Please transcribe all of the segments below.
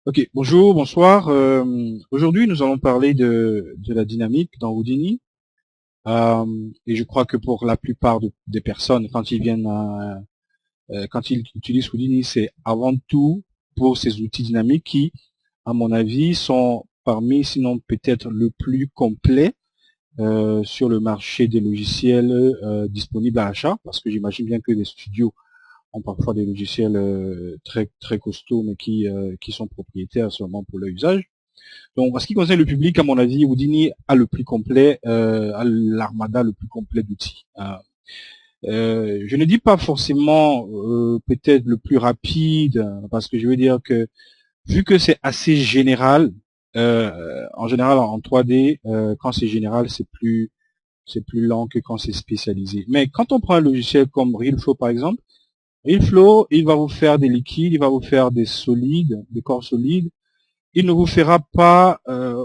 Ok, bonjour, bonsoir. Aujourd'hui, nous allons parler de la dynamique dans Houdini. Et je crois que pour la plupart des personnes, quand ils utilisent Houdini, c'est avant tout pour ces outils dynamiques qui, à mon avis, sont parmi, sinon peut-être le plus complet sur le marché des logiciels disponibles à achat, parce que j'imagine bien que les studios ont parfois des logiciels très très costauds, mais qui sont propriétaires seulement pour leur usage. Donc, en ce qui concerne le public, à mon avis, Houdini a le plus complet, a l'armada le plus complet d'outils. Je ne dis pas forcément peut-être le plus rapide, parce que je veux dire que vu que c'est assez général, en général en 3D, quand c'est général, c'est plus lent que quand c'est spécialisé. Mais quand on prend un logiciel comme RealFlow par exemple, RealFlow, il va vous faire des liquides, il va vous faire des solides, des corps solides. Il ne vous fera pas,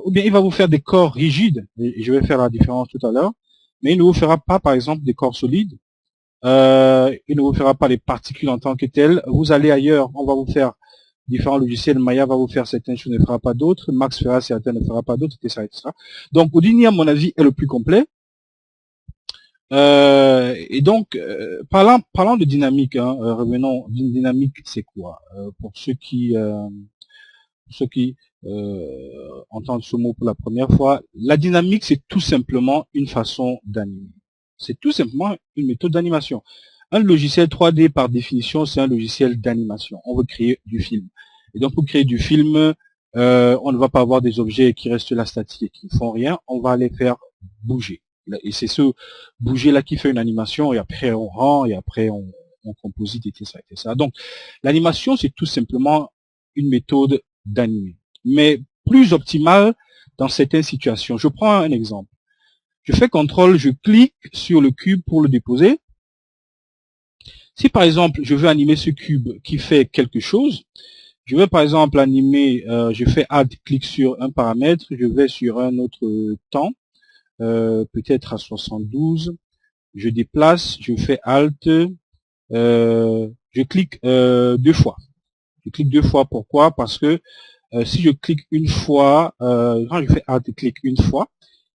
ou bien il va vous faire des corps rigides, et je vais faire la différence tout à l'heure, mais il ne vous fera pas, par exemple, des corps solides. Il ne vous fera pas les particules en tant que telles. Vous allez ailleurs, on va vous faire différents logiciels. Maya va vous faire certaines choses, ne fera pas d'autres. Max fera certaines, ne fera pas d'autres, etc., etc. Donc, Houdini, à mon avis, est le plus complet. Et donc, parlant de dynamique, hein, revenons, d'une dynamique, c'est quoi pour ceux qui entendent ce mot pour la première fois, la dynamique, c'est tout simplement une façon d'animer. C'est tout simplement une méthode d'animation. Un logiciel 3D, par définition, c'est un logiciel d'animation. On veut créer du film. Et donc, pour créer du film, on ne va pas avoir des objets qui restent là statiques et qui ne font rien. On va les faire bouger. Et c'est ce bouger-là qui fait une animation, et après on rend, et après on composite, etc., etc. Donc, l'animation, c'est tout simplement une méthode d'animer, mais plus optimale dans certaines situations. Je prends un exemple. Je fais CTRL, je clique sur le cube pour le déposer. Si par exemple, je veux animer ce cube qui fait quelque chose, je vais par exemple animer, je fais Alt, clic sur un paramètre, je vais sur un autre temps, peut-être à 72, je déplace, je fais Alt, je clique deux fois. Je clique deux fois, pourquoi? Parce que si je clique une fois, quand je fais Alt clic une fois,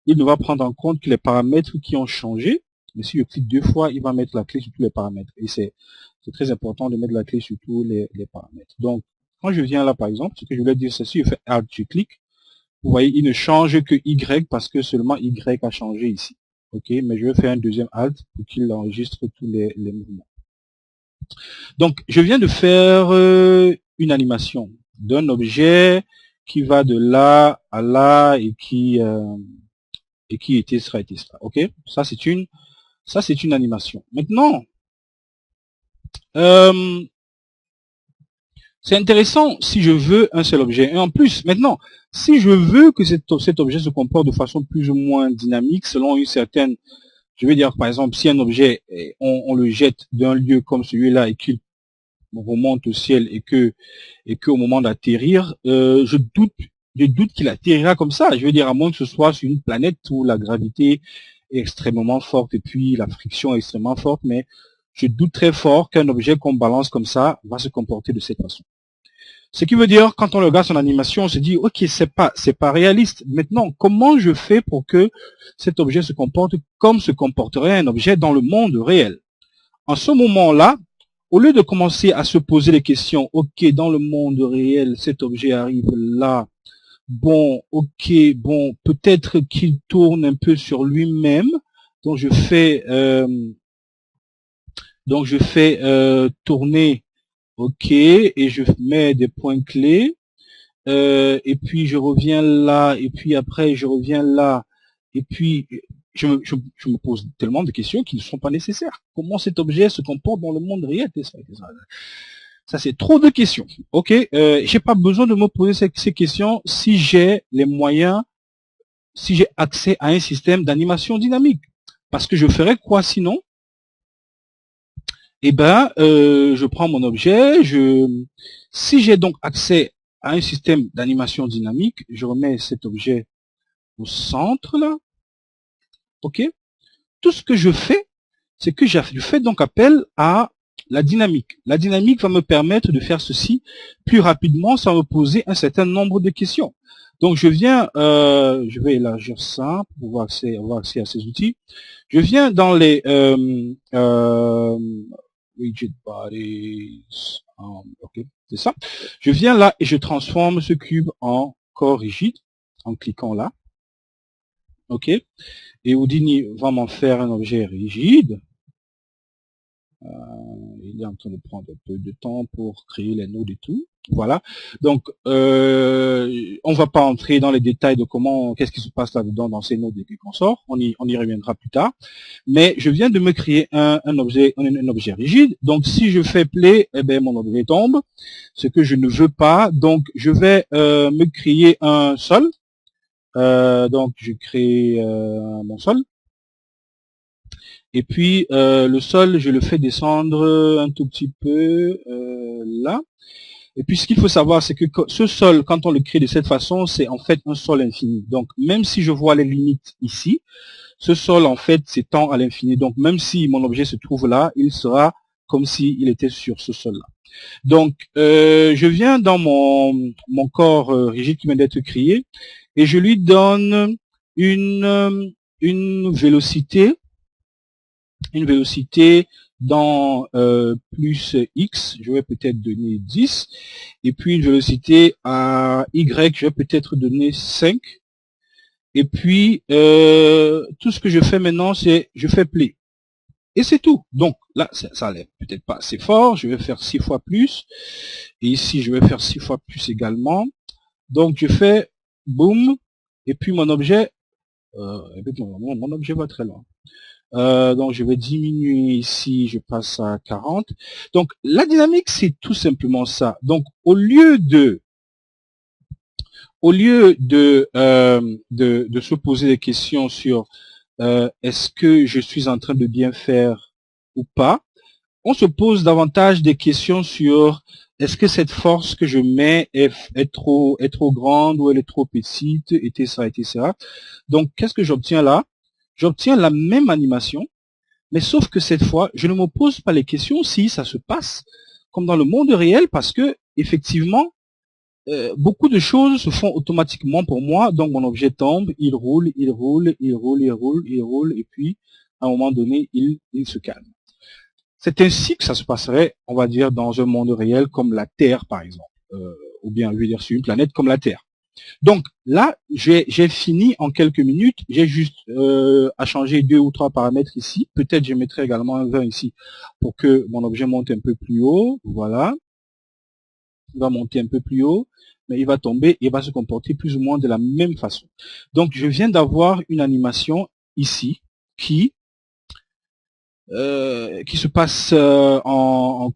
il ne va prendre en compte que les paramètres qui ont changé. Mais si je clique deux fois, il va mettre la clé sur tous les paramètres. Et c'est très important de mettre la clé sur tous les paramètres. Donc, quand je viens là, par exemple, ce que je voulais dire, c'est si je fais Alt, je clique, vous voyez, il ne change que Y parce que seulement Y a changé ici. OK, mais je vais faire un deuxième Alt pour qu'il enregistre tous les mouvements. Donc, je viens de faire une animation d'un objet qui va de là à là et qui était sera été sera. Ok, ça c'est une animation. Maintenant, euh, c'est intéressant si je veux un seul objet. Et en plus, maintenant, si je veux que cet objet se comporte de façon plus ou moins dynamique selon une certaine, je vais dire par exemple, si un objet on le jette d'un lieu comme celui-là et qu'il remonte au ciel et que au moment d'atterrir, je doute qu'il atterrira comme ça. Je veux dire, à moins que ce soit sur une planète où la gravité est extrêmement forte et puis la friction est extrêmement forte, mais je doute très fort qu'un objet qu'on balance comme ça va se comporter de cette façon. Ce qui veut dire, quand on regarde son animation, on se dit, ok, c'est pas réaliste. Maintenant, comment je fais pour que cet objet se comporte comme se comporterait un objet dans le monde réel? En ce moment-là, au lieu de commencer à se poser les questions, ok, dans le monde réel, cet objet arrive là, bon, ok, bon, peut-être qu'il tourne un peu sur lui-même, donc je fais tourner, ok, et je mets des points clés, et puis je reviens là, et puis après je reviens là, et puis je me pose tellement de questions qui ne sont pas nécessaires. Comment cet objet se comporte dans le monde réel? Ça, c'est trop de questions. Ok, j'ai pas besoin de me poser ces questions si j'ai les moyens, si j'ai accès à un système d'animation dynamique. Parce que je ferais quoi sinon? Eh ben, je prends mon objet, si j'ai donc accès à un système d'animation dynamique, je remets cet objet au centre là. Ok. Tout ce que je fais, c'est que je fais donc appel à la dynamique. La dynamique va me permettre de faire ceci plus rapidement sans me poser un certain nombre de questions. Donc je viens, je vais élargir ça pour avoir accès à ces outils. Je viens dans les rigid bodies, ok, c'est ça. Je viens là et je transforme ce cube en corps rigide en cliquant là. Ok. Et Houdini va m'en faire un objet rigide. Il est en train de prendre un peu de temps pour créer les nodes et tout. Voilà. Donc, on va pas entrer dans les détails de comment, qu'est-ce qui se passe là-dedans dans ces nodes et qu'on sort. On y reviendra plus tard. Mais je viens de me créer un objet rigide. Donc, si je fais play, eh ben, mon objet tombe. Ce que je ne veux pas. Donc, je vais me créer un sol. Donc, je crée mon sol. Et puis, le sol, je le fais descendre un tout petit peu là. Et puis, ce qu'il faut savoir, c'est que ce sol, quand on le crée de cette façon, c'est en fait un sol infini. Donc, même si je vois les limites ici, ce sol, en fait, s'étend à l'infini. Donc, même si mon objet se trouve là, il sera comme s'il était sur ce sol-là. Donc, je viens dans mon corps rigide qui vient d'être créé et je lui donne une vélocité dans plus x, je vais peut-être donner 10, et puis une vélocité à y, je vais peut-être donner 5, et puis tout ce que je fais maintenant, c'est je fais play. Et c'est tout. Donc là, ça allait peut-être pas assez fort, je vais faire 6 fois plus, et ici je vais faire 6 fois plus également. Donc je fais boum, et puis mon objet, mon objet va très loin. Donc je vais diminuer ici, je passe à 40. Donc la dynamique, c'est tout simplement ça. Donc au lieu de se poser des questions sur est-ce que je suis en train de bien faire ou pas, on se pose davantage des questions sur est-ce que cette force que je mets est trop grande ou elle est trop petite, etc., etc. Donc qu'est-ce que j'obtiens là? J'obtiens la même animation, mais sauf que cette fois, je ne me pose pas les questions si ça se passe comme dans le monde réel, parce que effectivement, beaucoup de choses se font automatiquement pour moi. Donc mon objet tombe, il roule, il roule, il roule, il roule, il roule, et puis à un moment donné, il se calme. C'est ainsi que ça se passerait, on va dire, dans un monde réel comme la Terre, par exemple, ou bien, je veux dire, sur une planète comme la Terre. Donc là, j'ai fini en quelques minutes. J'ai juste à changer 2 ou 3 paramètres ici. Peut-être je mettrai également un 20 ici pour que mon objet monte un peu plus haut. Voilà. Il va monter un peu plus haut, mais il va tomber et va se comporter plus ou moins de la même façon. Donc je viens d'avoir une animation ici qui se passe en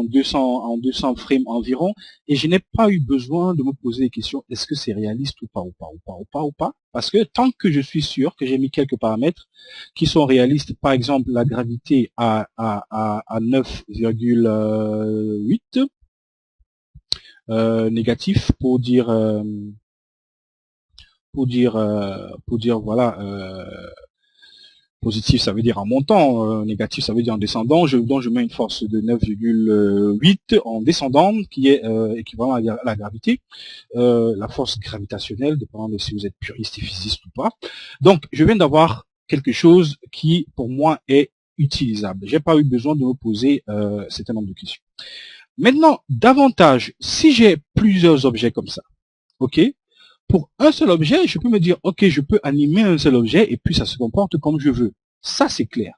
200 frames environ, et je n'ai pas eu besoin de me poser des questions, est-ce que c'est réaliste ou pas, parce que tant que je suis sûr que j'ai mis quelques paramètres qui sont réalistes, par exemple la gravité à 9,8, négatif pour dire voilà, positif, ça veut dire en montant, négatif, ça veut dire en descendant. Donc je mets une force de 9,8 en descendant, qui est équivalent à la gravité, la force gravitationnelle, dépendant de si vous êtes puriste et physiciste ou pas. Donc, je viens d'avoir quelque chose qui, pour moi, est utilisable. J'ai pas eu besoin de me poser un certain nombre de questions. Maintenant, davantage, si j'ai plusieurs objets comme ça, ok, pour un seul objet, je peux me dire, ok, je peux animer un seul objet et puis ça se comporte comme je veux. Ça, c'est clair.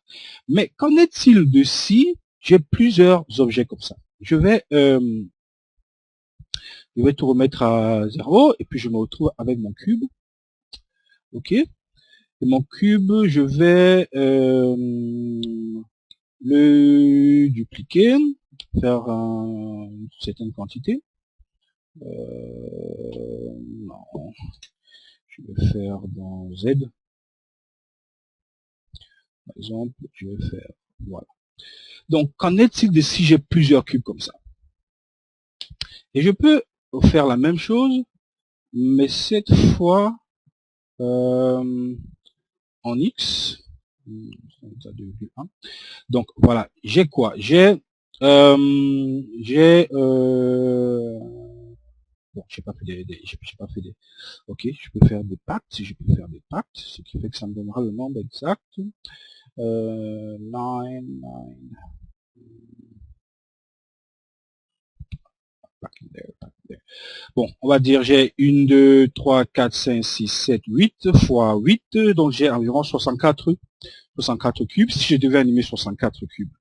Mais qu'en est-il de si j'ai plusieurs objets comme ça? Je vais tout remettre à 0 et puis je me retrouve avec mon cube. Ok. Et mon cube, je vais le dupliquer, faire une certaine quantité. Non, je vais faire dans Z. Par exemple, je vais faire, voilà. Donc, qu'en est-il de si j'ai plusieurs cubes comme ça? Et je peux faire la même chose, mais cette fois en X. 2,1. Donc voilà, j'ai quoi? Bon, j'ai pas fait j'ai pas fait des, ok, je peux faire des pactes, je peux faire des pactes, ce qui fait que ça me donnera le nombre exact. 9, 9, bon, on va dire j'ai 1, 2, 3, 4, 5, 6, 7, 8 fois 8, donc j'ai environ 64 cubes. Si je devais animer 64 cubes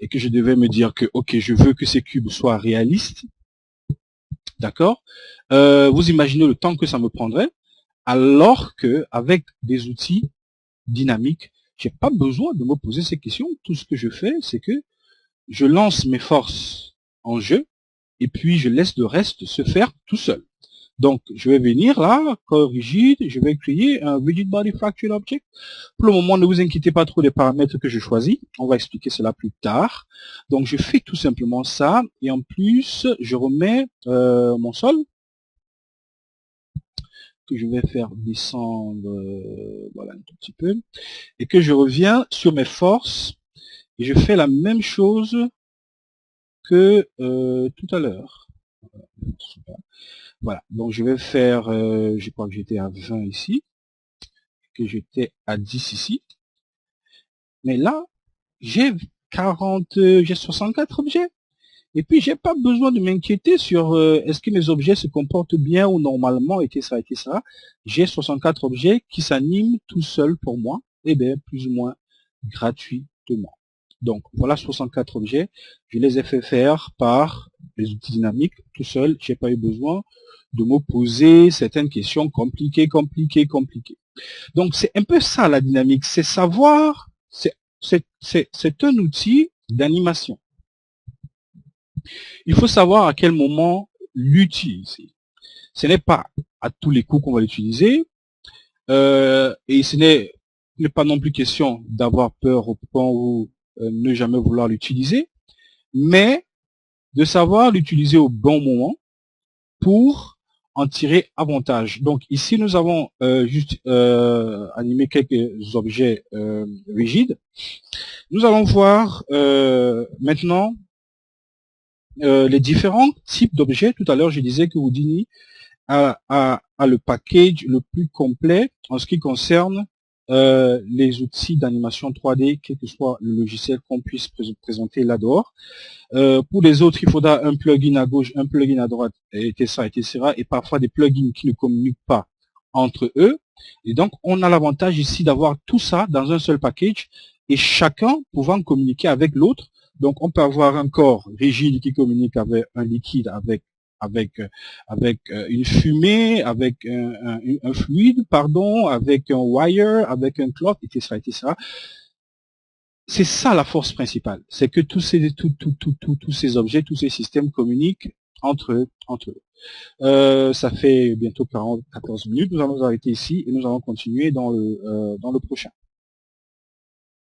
et que je devais me dire que, ok, je veux que ces cubes soient réalistes, d'accord, vous imaginez le temps que ça me prendrait, alors que avec des outils dynamiques, j'ai pas besoin de me poser ces questions. Tout ce que je fais, c'est que je lance mes forces en jeu et puis je laisse le reste se faire tout seul. Donc, je vais venir là, corps rigide, je vais créer un Rigid Body Fracture Object. Pour le moment, ne vous inquiétez pas trop des paramètres que je choisis. On va expliquer cela plus tard. Donc, je fais tout simplement ça. Et en plus, je remets mon sol que je vais faire descendre voilà un tout petit peu. Et que je reviens sur mes forces. Et je fais la même chose que tout à l'heure. Voilà, donc je vais faire, je crois que j'étais à 20 ici, que j'étais à 10 ici. Mais là, j'ai 64 objets. Et puis, j'ai pas besoin de m'inquiéter sur est-ce que mes objets se comportent bien ou normalement, et ça, et ça. J'ai 64 objets qui s'animent tout seuls pour moi, et bien, plus ou moins gratuitement. Donc, voilà 64 objets. Je les ai fait faire par les outils dynamiques tout seul. J'ai pas eu besoin de me poser certaines questions compliquées. Donc, c'est un peu ça la dynamique. C'est savoir, c'est un outil d'animation. Il faut savoir à quel moment l'utiliser. Ce n'est pas à tous les coups qu'on va l'utiliser, et ce n'est pas non plus question d'avoir peur au point où ne jamais vouloir l'utiliser, mais de savoir l'utiliser au bon moment pour en tirer avantage. Donc ici, nous avons juste animé quelques objets rigides. Nous allons voir maintenant les différents types d'objets. Tout à l'heure, je disais que Houdini a le package le plus complet en ce qui concerne les outils d'animation 3D, quel que soit le logiciel qu'on puisse présenter là dehors. Pour les autres, il faudra un plugin à gauche, un plugin à droite, etc. Et parfois des plugins qui ne communiquent pas entre eux. Et donc, on a l'avantage ici d'avoir tout ça dans un seul package et chacun pouvant communiquer avec l'autre. Donc, on peut avoir un corps rigide qui communique avec un liquide, avec une fumée, avec un fluide, pardon, avec un wire, avec un cloth, etc. C'est ça la force principale, c'est que tous ces objets, tous ces systèmes communiquent entre eux. Ça fait bientôt 14 minutes, nous allons arrêter ici et nous allons continuer dans le prochain.